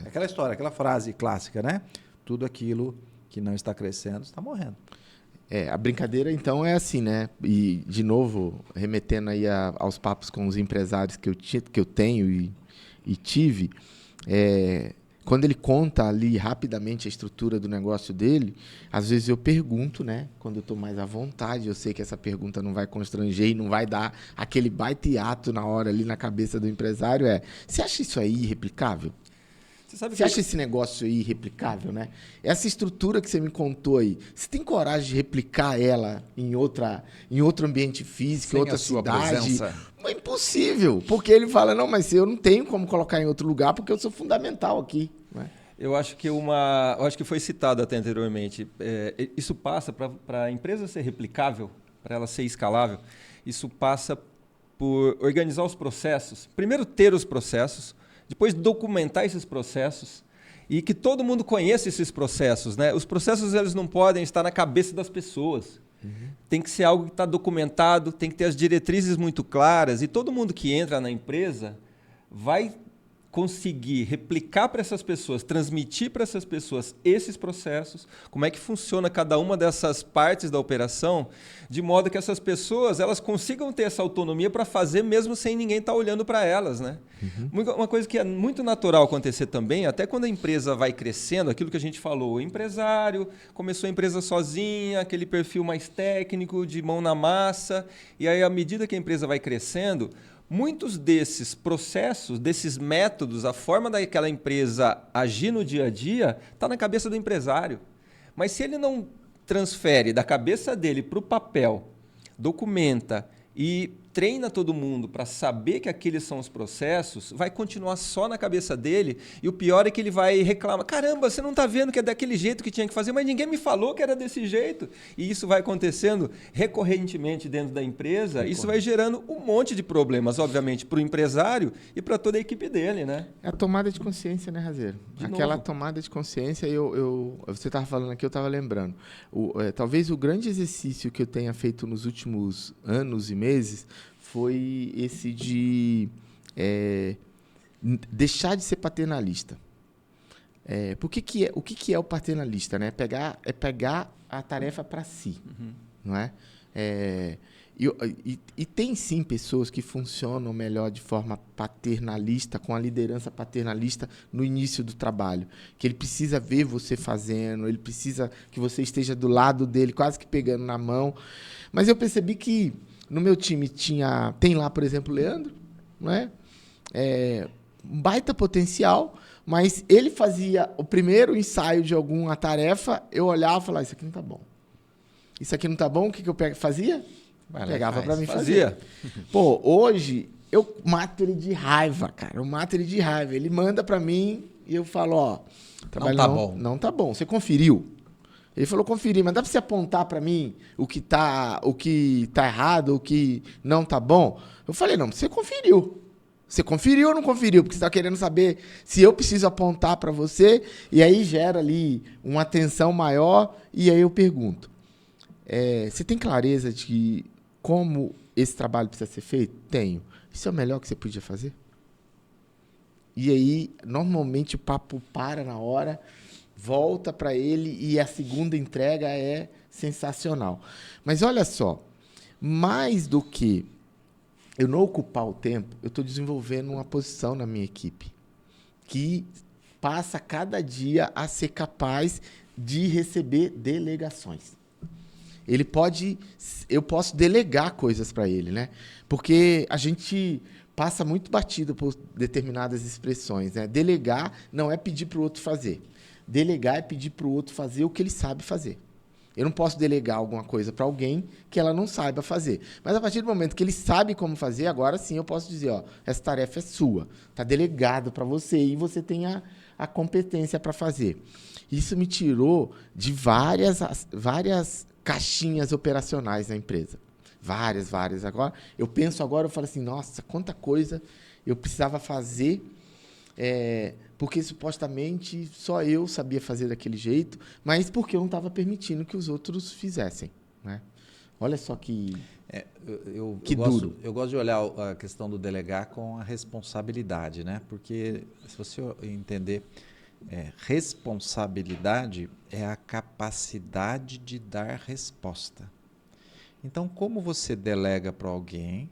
Speaker 1: Aquela história, aquela frase clássica, né? Tudo aquilo que não está crescendo está morrendo.
Speaker 3: A brincadeira, então, é assim, né? E, de novo, remetendo aí aos papos com os empresários que eu tenho e tive, quando ele conta ali rapidamente a estrutura do negócio dele, às vezes eu pergunto, né? Quando eu estou mais à vontade, eu sei que essa pergunta não vai constranger e não vai dar aquele baita hiato na hora ali na cabeça do empresário, você acha isso aí replicável? Você acha esse negócio aí replicável, né? Essa estrutura que você me contou aí, você tem coragem de replicar ela em outro ambiente físico, em outra cidade?
Speaker 1: Presença.
Speaker 3: É impossível, porque ele fala, não, mas eu não tenho como colocar em outro lugar porque eu sou fundamental aqui. Né?
Speaker 2: Eu acho que foi citado até anteriormente. Isso passa para a empresa ser replicável, para ela ser escalável. Isso passa por organizar os processos. Primeiro ter os processos, depois documentar esses processos e que todo mundo conheça esses processos. Né? Os processos eles não podem estar na cabeça das pessoas. Tem que ser algo que está documentado, tem que ter as diretrizes muito claras e todo mundo que entra na empresa vai conseguir replicar para essas pessoas, transmitir para essas pessoas esses processos, como é que funciona cada uma dessas partes da operação, de modo que essas pessoas elas consigam ter essa autonomia para fazer mesmo sem ninguém estar olhando para elas. Né? Uma coisa que é muito natural acontecer também, até quando a empresa vai crescendo, aquilo que a gente falou, o empresário começou a empresa sozinha, aquele perfil mais técnico, de mão na massa, e aí à medida que a empresa vai crescendo, muitos desses processos, desses métodos, a forma daquela empresa agir no dia a dia, está na cabeça do empresário. Mas se ele não transfere da cabeça dele para o papel, documenta e treina todo mundo para saber que aqueles são os processos, vai continuar só na cabeça dele e o pior é que ele vai reclamar, caramba, você não está vendo que é daquele jeito que tinha que fazer, mas ninguém me falou que era desse jeito. E isso vai acontecendo recorrentemente dentro da empresa, isso vai gerando um monte de problemas, obviamente, para o empresário e para toda a equipe dele. Né?
Speaker 3: É a tomada de consciência, né, Razeiro? Aquela tomada de consciência, você estava falando aqui, eu estava lembrando. Talvez o grande exercício que eu tenha feito nos últimos anos e meses foi esse de deixar de ser paternalista. O que é o paternalista? Né? Pegar a tarefa para si. Não é? E tem sim pessoas que funcionam melhor de forma paternalista, com a liderança paternalista no início do trabalho. Que ele precisa ver você fazendo, ele precisa que você esteja do lado dele, quase que pegando na mão. Mas eu percebi que no meu time tem lá, por exemplo, o Leandro, não é? Um baita potencial, mas ele fazia o primeiro ensaio de alguma tarefa, eu olhava e falava, isso aqui não está bom. Isso aqui não está bom, o que eu fazia? Pegava para mim fazer. Pô, hoje eu mato ele de raiva, cara. Ele manda para mim e eu falo,
Speaker 1: não tá bom.
Speaker 3: Não tá bom. Você conferiu? Ele falou, conferi, mas dá para você apontar para mim o que tá errado, o que não tá bom? Eu falei, não, você conferiu. Você conferiu ou não conferiu? Porque você está querendo saber se eu preciso apontar para você, e aí gera ali uma tensão maior, e aí eu pergunto, você tem clareza de como esse trabalho precisa ser feito? Tenho. Isso é o melhor que você podia fazer? E aí, normalmente, o papo para na hora, volta para ele e a segunda entrega é sensacional. Mas olha só, mais do que eu não ocupar o tempo, eu estou desenvolvendo uma posição na minha equipe que passa cada dia a ser capaz de receber delegações. eu posso delegar coisas para ele, né? Porque a gente passa muito batido por determinadas expressões, né? Delegar não é pedir para o outro fazer. Delegar é pedir para o outro fazer o que ele sabe fazer. Eu não posso delegar alguma coisa para alguém que ela não saiba fazer. Mas a partir do momento que ele sabe como fazer, agora sim eu posso dizer, ó, essa tarefa é sua, está delegado para você e você tem a competência para fazer. Isso me tirou de várias caixinhas operacionais na empresa. Várias. Agora, eu falo assim, nossa, quanta coisa eu precisava fazer, porque supostamente só eu sabia fazer daquele jeito, mas porque eu não estava permitindo que os outros fizessem, né? Olha só que duro.
Speaker 1: Eu gosto de olhar a questão do delegar com a responsabilidade, né? Porque se você entender, responsabilidade é a capacidade de dar resposta. Então, como você delega para alguém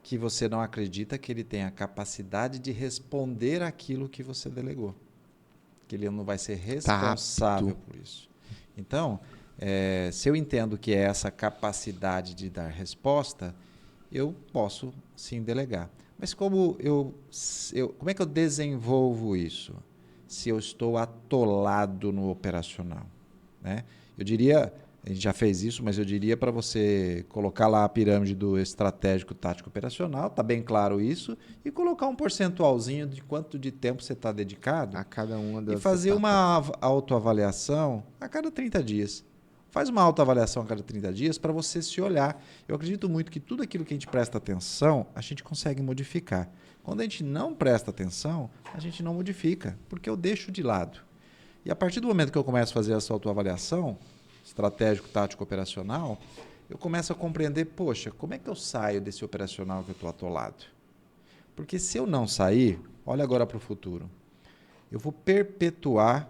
Speaker 1: que você não acredita que ele tem a capacidade de responder aquilo que você delegou? Que ele não vai ser responsável por isso. Então, se eu entendo que é essa capacidade de dar resposta, eu posso sim delegar. Mas como é que eu desenvolvo isso? Se eu estou atolado no operacional, né? Eu diria... A gente já fez isso, mas eu diria para você colocar lá a pirâmide do estratégico, tático, operacional, está bem claro isso, e colocar um percentualzinho de quanto de tempo você está dedicado
Speaker 3: a cada uma das
Speaker 1: e fazer uma autoavaliação a cada 30 dias. Faz uma autoavaliação a cada 30 dias para você se olhar. Eu acredito muito que tudo aquilo que a gente presta atenção, a gente consegue modificar. Quando a gente não presta atenção, a gente não modifica, porque eu deixo de lado. E a partir do momento que eu começo a fazer essa autoavaliação, estratégico, tático, operacional, eu começo a compreender, poxa, como é que eu saio desse operacional que eu estou atolado? Porque se eu não sair, olha agora para o futuro, eu vou perpetuar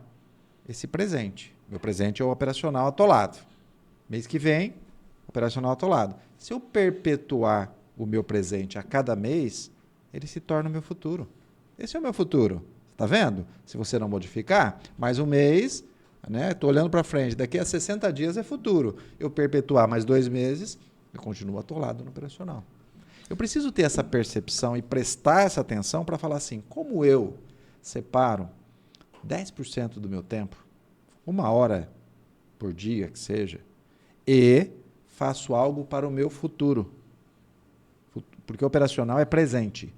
Speaker 1: esse presente. Meu presente é o operacional atolado. Mês que vem, operacional atolado. Se eu perpetuar o meu presente a cada mês, ele se torna o meu futuro. Esse é o meu futuro. Está vendo? Se você não modificar, mais um mês... Estou olhando para frente, daqui a 60 dias é futuro. Eu perpetuar mais 2 meses, eu continuo atolado no operacional. Eu preciso ter essa percepção e prestar essa atenção para falar assim, como eu separo 10% do meu tempo, 1 hora por dia que seja, e faço algo para o meu futuro. Porque operacional é presente.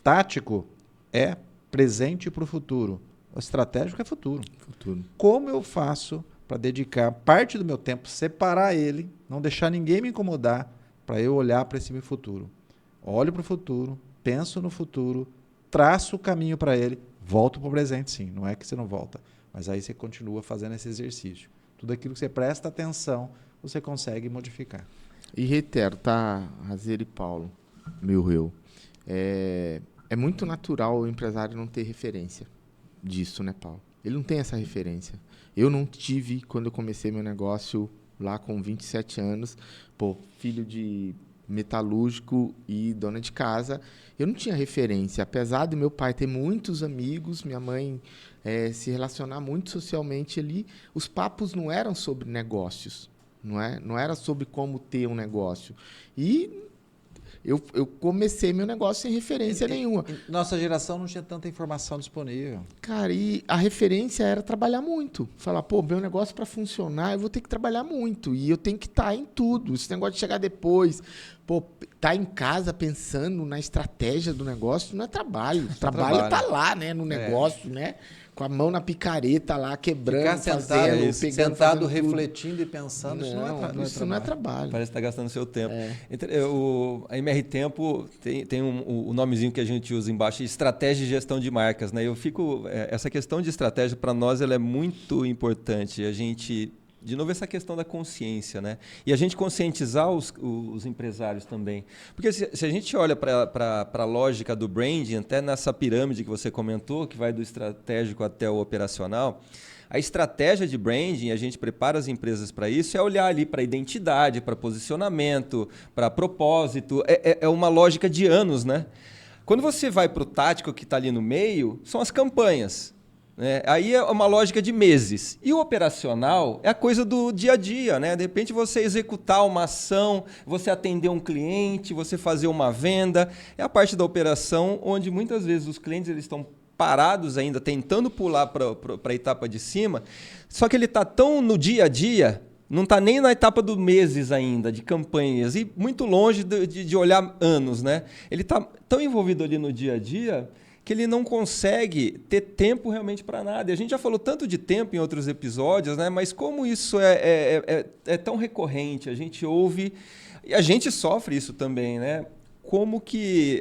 Speaker 1: Tático é presente para o futuro. O estratégico é futuro. Como eu faço para dedicar parte do meu tempo, separar ele, não deixar ninguém me incomodar, para eu olhar para esse meu futuro? Olho para o futuro, penso no futuro, traço o caminho para ele, volto para o presente, sim. Não é que você não volta, mas aí você continua fazendo esse exercício. Tudo aquilo que você presta atenção, você consegue modificar.
Speaker 3: E reitero, tá, Razeira e Paulo, é muito natural o empresário não ter referência disso, né, Paulo? Ele não tem essa referência. Eu não tive, quando eu comecei meu negócio lá com 27 anos, filho de metalúrgico e dona de casa, eu não tinha referência. Apesar do meu pai ter muitos amigos, minha mãe se relacionar muito socialmente ali, os papos não eram sobre negócios, não era sobre como ter um negócio. E eu comecei meu negócio sem referência nenhuma.
Speaker 1: Nossa geração não tinha tanta informação disponível.
Speaker 3: Cara, e a referência era trabalhar muito. Falar, meu negócio para funcionar, eu vou ter que trabalhar muito. E eu tenho que estar em tudo. Esse negócio de chegar depois, tá em casa pensando na estratégia do negócio, não é trabalho. Trabalho tá lá, né, no negócio, né? Com a mão na picareta lá, quebrando, fazendo,
Speaker 1: sentado, refletindo e pensando.
Speaker 3: Isso não é trabalho.
Speaker 2: Parece que está gastando seu tempo. A MR Tempo tem o nomezinho que a gente usa embaixo, estratégia de gestão de marcas, né? Essa questão de estratégia, para nós, ela é muito importante. A gente... De novo, essa questão da consciência, né? E a gente conscientizar os empresários também. Porque se a gente olha para a lógica do branding, até nessa pirâmide que você comentou, que vai do estratégico até o operacional, a estratégia de branding, a gente prepara as empresas para isso, é olhar ali para identidade, para posicionamento, para propósito. É uma lógica de anos, né? Quando você vai para o tático que está ali no meio, são as campanhas. né? Aí é uma lógica de meses. E o operacional é a coisa do dia a dia, né? De repente você executar uma ação, você atender um cliente, você fazer uma venda. É a parte da operação onde muitas vezes os clientes eles estão parados ainda, tentando pular para a etapa de cima, só que ele está tão no dia a dia, não está nem na etapa dos meses ainda, de campanhas, e muito longe de olhar anos, né? Ele está tão envolvido ali no dia a dia que ele não consegue ter tempo realmente para nada. E a gente já falou tanto de tempo em outros episódios, né? Mas como isso é tão recorrente, a gente ouve e a gente sofre isso também, né? Como que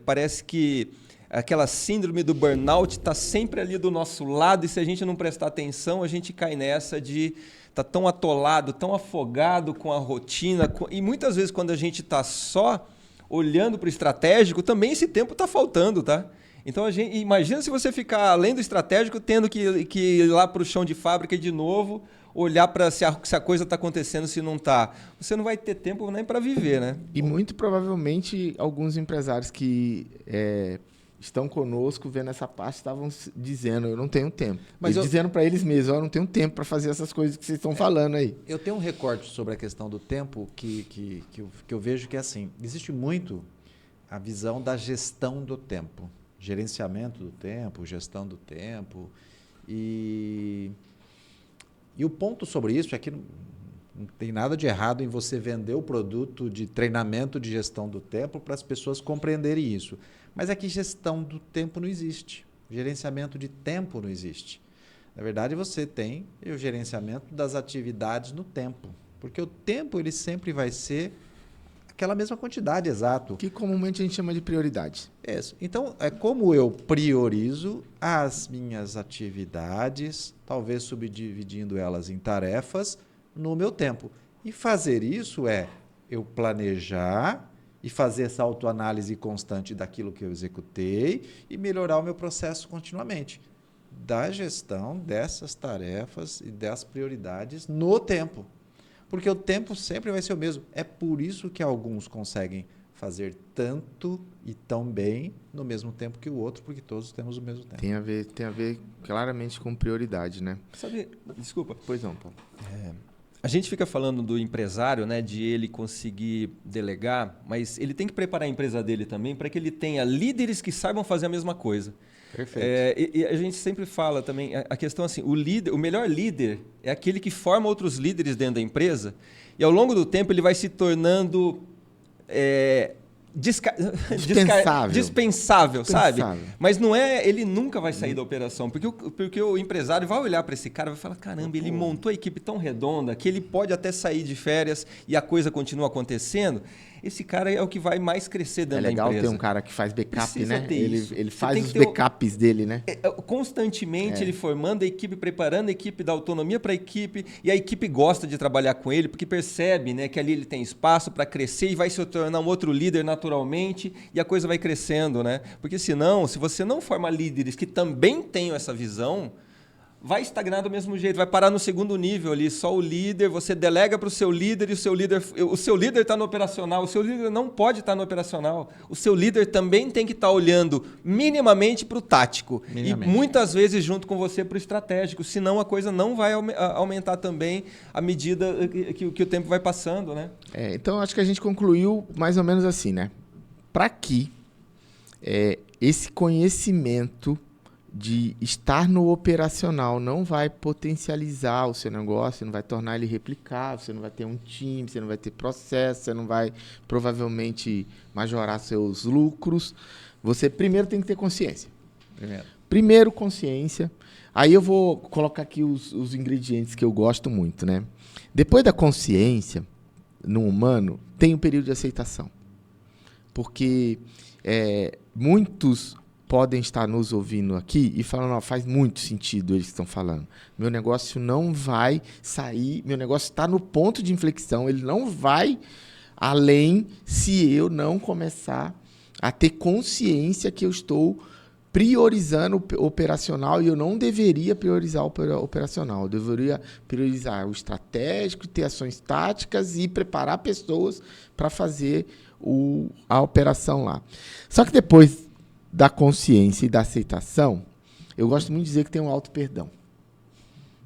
Speaker 2: parece que aquela síndrome do burnout está sempre ali do nosso lado e se a gente não prestar atenção, a gente cai nessa de estar tão atolado, tão afogado com a rotina. E muitas vezes quando a gente está só olhando para o estratégico, também esse tempo está faltando, tá? Então, imagina se você ficar além do estratégico, tendo que ir lá para o chão de fábrica de novo, olhar para se a coisa está acontecendo, se não está. Você não vai ter tempo nem para viver, né?
Speaker 3: E muito provavelmente alguns empresários que estão conosco vendo essa parte estavam dizendo, eu não tenho tempo. Mas dizendo para eles mesmos, eu não tenho tempo para fazer essas coisas que vocês estão falando aí.
Speaker 1: Eu tenho um recorte sobre a questão do tempo que eu vejo que é assim, existe muito a visão da gestão do tempo. Gerenciamento do tempo, gestão do tempo. E o ponto sobre isso é que não tem nada de errado em você vender o produto de treinamento de gestão do tempo para as pessoas compreenderem isso. Mas é que gestão do tempo não existe. Gerenciamento de tempo não existe. Na verdade, você tem o gerenciamento das atividades no tempo. Porque o tempo ele sempre vai ser aquela mesma quantidade, exato.
Speaker 3: Que comumente a gente chama de prioridade.
Speaker 1: Isso. Então, é como eu priorizo as minhas atividades, talvez subdividindo elas em tarefas, no meu tempo. E fazer isso é eu planejar e fazer essa autoanálise constante daquilo que eu executei e melhorar o meu processo continuamente. Da gestão dessas tarefas e das prioridades no tempo. Porque o tempo sempre vai ser o mesmo. É por isso que alguns conseguem fazer tanto e tão bem no mesmo tempo que o outro, porque todos temos o mesmo tempo.
Speaker 3: Tem a ver claramente com prioridade, né?
Speaker 2: Sabe, desculpa.
Speaker 3: Pois não, Paulo.
Speaker 2: A gente fica falando do empresário, né, de ele conseguir delegar, mas ele tem que preparar a empresa dele também para que ele tenha líderes que saibam fazer a mesma coisa.
Speaker 1: Perfeito.
Speaker 2: E a gente sempre fala também, a questão assim, o melhor líder é aquele que forma outros líderes dentro da empresa e ao longo do tempo ele vai se tornando dispensável, sabe? Mas não ele nunca vai sair da operação, porque o empresário vai olhar para esse cara e vai falar, caramba, ele montou a equipe tão redonda que ele pode até sair de férias e a coisa continua acontecendo. Esse cara é o que vai mais crescer dentro da empresa. É
Speaker 3: legal ter um cara que faz backup, né? Ele faz os backups dele, né?
Speaker 2: Constantemente ele formando a equipe, preparando a equipe, dá autonomia para a equipe, e a equipe gosta de trabalhar com ele, porque percebe, né, que ali ele tem espaço para crescer e vai se tornar um outro líder naturalmente, e a coisa vai crescendo, né? Porque senão, se você não forma líderes que também tenham essa visão, vai estagnar do mesmo jeito, vai parar no segundo nível ali, só o líder, você delega para o seu líder e o seu líder está no operacional, o seu líder não pode estar no operacional, o seu líder também tem que estar olhando minimamente para o tático e muitas vezes junto com você para o estratégico, senão a coisa não vai aumentar também à medida que o tempo vai passando, né?
Speaker 3: Então acho que a gente concluiu mais ou menos assim, né? Para que esse conhecimento de estar no operacional não vai potencializar o seu negócio, não vai tornar ele replicável, você não vai ter um time, você não vai ter processo, você não vai provavelmente majorar seus lucros. Você primeiro tem que ter consciência. Primeiro consciência. Aí eu vou colocar aqui os ingredientes que eu gosto muito, né? Depois da consciência, no humano, tem o período de aceitação. Porque muitos podem estar nos ouvindo aqui e falando, faz muito sentido eles que estão falando. Meu negócio não vai sair, meu negócio está no ponto de inflexão, ele não vai além se eu não começar a ter consciência que eu estou priorizando o operacional e eu não deveria priorizar o operacional. Eu deveria priorizar o estratégico, ter ações táticas e preparar pessoas para fazer a operação lá. Só que depois da consciência e da aceitação, Eu gosto muito de dizer que tem um auto-perdão.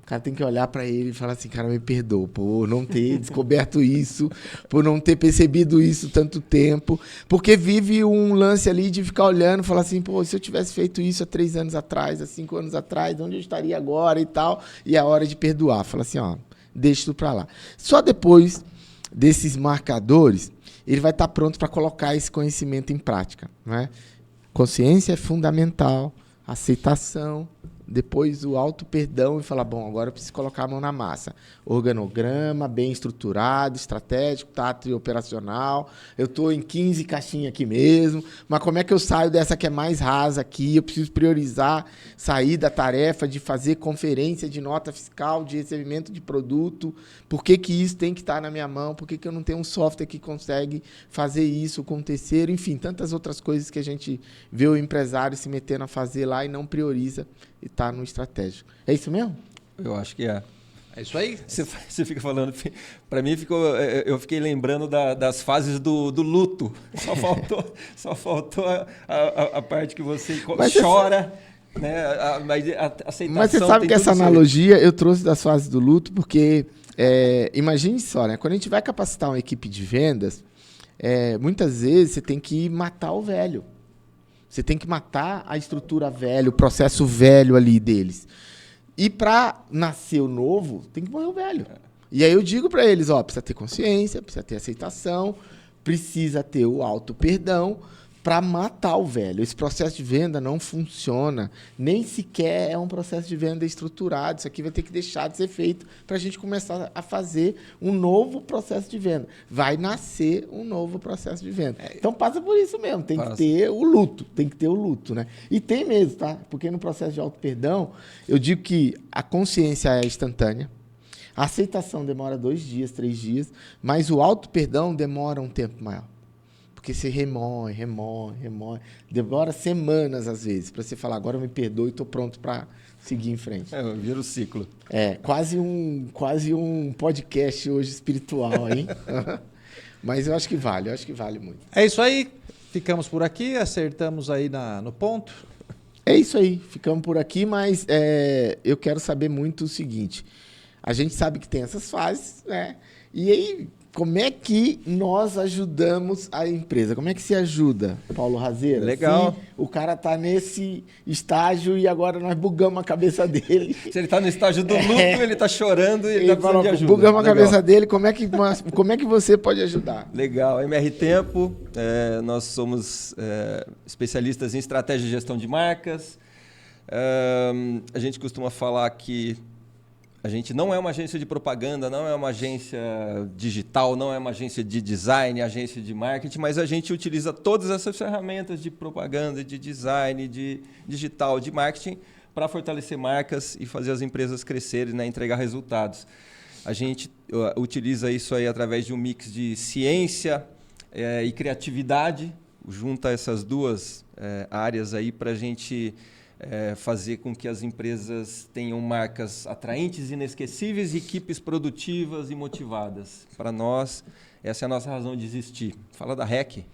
Speaker 3: O cara tem que olhar para ele e falar assim, cara, me perdoa por não ter descoberto isso, por não ter percebido isso tanto tempo, porque vive um lance ali de ficar olhando e falar assim, pô, se eu tivesse feito isso há 3 anos atrás, há 5 anos atrás, onde eu estaria agora e tal, e é a hora de perdoar. Fala assim, ó, deixa isso para lá. Só depois desses marcadores, ele vai estar pronto para colocar esse conhecimento em prática, né? Consciência é fundamental, aceitação, depois o auto-perdão e falar, bom, agora eu preciso colocar a mão na massa. Organograma, bem estruturado, estratégico, tátil e operacional. Eu estou em 15 caixinhas aqui mesmo, mas como é que eu saio dessa que é mais rasa aqui? Eu preciso priorizar, sair da tarefa de fazer conferência de nota fiscal, de recebimento de produto. Por que que isso tem que estar na minha mão? Por que que eu não tenho um software que consegue fazer isso com o terceiro? Enfim, tantas outras coisas que a gente vê o empresário se metendo a fazer lá e não prioriza e está no estratégico. É isso mesmo?
Speaker 2: Eu acho que é.
Speaker 1: É isso aí?
Speaker 2: Você fica falando, para mim eu fiquei lembrando das fases do luto. Só faltou a parte que você chora, né? A aceitação.
Speaker 3: Mas você sabe que essa analogia eu trouxe das fases do luto, porque imagine só, né? Quando a gente vai capacitar uma equipe de vendas, muitas vezes você tem que matar o velho. Você tem que matar a estrutura velha, o processo velho ali deles. E para nascer o novo, tem que morrer o velho. E aí eu digo para eles, ó, precisa ter consciência, precisa ter aceitação, precisa ter o auto-perdão para matar o velho. Esse processo de venda não funciona, nem sequer é um processo de venda estruturado. Isso aqui vai ter que deixar de ser feito para a gente começar a fazer um novo processo de venda. Vai nascer um novo processo de venda. Então passa por isso mesmo, tem que ter o luto, né? E tem mesmo, tá? Porque no processo de auto-perdão, eu digo que a consciência é instantânea, a aceitação demora 2 dias, 3 dias, mas o auto-perdão demora um tempo maior. Porque você remói. Demora semanas, às vezes, para você falar, agora eu me perdoo e estou pronto para seguir em frente.
Speaker 2: Vira o ciclo.
Speaker 3: Quase um podcast hoje espiritual, hein? Mas eu acho que vale muito.
Speaker 1: É isso aí. Ficamos por aqui, acertamos aí no ponto.
Speaker 3: É isso aí, ficamos por aqui, mas eu quero saber muito o seguinte. A gente sabe que tem essas fases, né? E aí, como é que nós ajudamos a empresa? Como é que se ajuda, Paulo Razeira?
Speaker 2: Legal.
Speaker 3: Se o cara está nesse estágio e agora nós bugamos a cabeça dele.
Speaker 2: Se ele está no estágio do luto, ele está chorando e ele está precisando de ajuda.
Speaker 3: Bugamos a cabeça dele, como é que você pode ajudar?
Speaker 2: Legal. MR Tempo, nós somos especialistas em estratégia de gestão de marcas. A gente costuma falar que a gente não é uma agência de propaganda, não é uma agência digital, não é uma agência de design, agência de marketing, mas a gente utiliza todas essas ferramentas de propaganda, de design, de digital, de marketing para fortalecer marcas e fazer as empresas crescerem, né, entregar resultados. A gente utiliza isso aí através de um mix de ciência e criatividade, junta essas duas áreas aí para a gente fazer com que as empresas tenham marcas atraentes, inesquecíveis e equipes produtivas e motivadas. Para nós, essa é a nossa razão de existir. Fala da REC.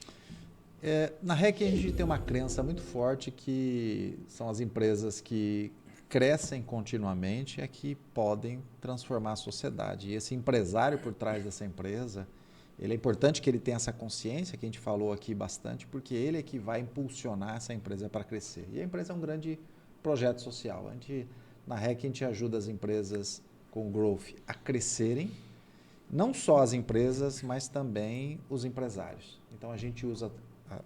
Speaker 1: Na REC a gente tem uma crença muito forte que são as empresas que crescem continuamente que podem transformar a sociedade. E esse empresário por trás dessa empresa, ele é importante que ele tenha essa consciência, que a gente falou aqui bastante, porque ele é que vai impulsionar essa empresa para crescer. E a empresa é um grande projeto social. Na REC a gente ajuda as empresas com o Growth a crescerem, não só as empresas, mas também os empresários. Então a gente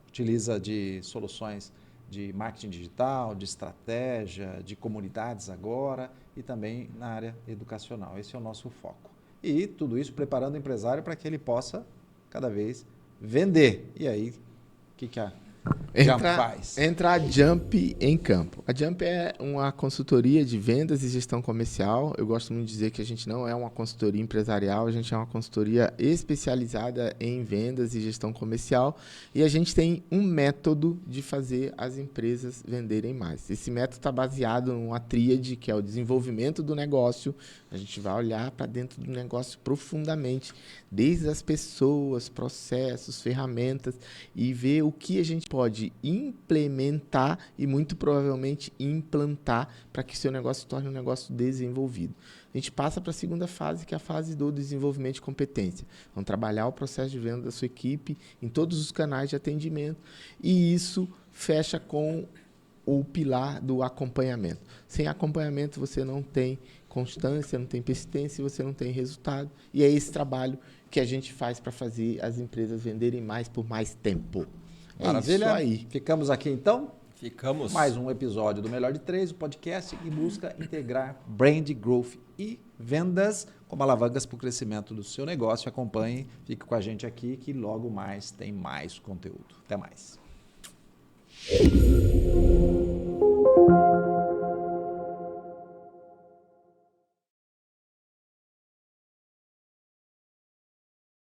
Speaker 1: utiliza de soluções de marketing digital, de estratégia, de comunidades agora e também na área educacional. Esse é o nosso foco. E tudo isso preparando o empresário para que ele possa cada vez vender. E aí, o que a Jump faz?
Speaker 3: Entra a Jump em campo. A Jump é uma consultoria de vendas e gestão comercial. Eu gosto muito de dizer que a gente não é uma consultoria empresarial, a gente é uma consultoria especializada em vendas e gestão comercial. E a gente tem um método de fazer as empresas venderem mais. Esse método está baseado numa tríade, que é o desenvolvimento do negócio. A gente vai olhar para dentro do negócio profundamente, desde as pessoas, processos, ferramentas, e ver o que a gente pode implementar e muito provavelmente implantar para que seu negócio se torne um negócio desenvolvido. A gente passa para a segunda fase, que é a fase do desenvolvimento de competência. Vamos trabalhar o processo de venda da sua equipe em todos os canais de atendimento e isso fecha com o pilar do acompanhamento. Sem acompanhamento você não tem constância, não tem persistência, você não tem resultado. E é esse trabalho que a gente faz para fazer as empresas venderem mais por mais tempo.
Speaker 1: Maravilha.
Speaker 3: É isso aí.
Speaker 1: Ficamos aqui então.
Speaker 2: Ficamos.
Speaker 1: Mais um episódio do Melhor de Três, o podcast que busca integrar brand growth e vendas como alavancas para o crescimento do seu negócio. Acompanhe, fique com a gente aqui que logo mais tem mais conteúdo. Até mais.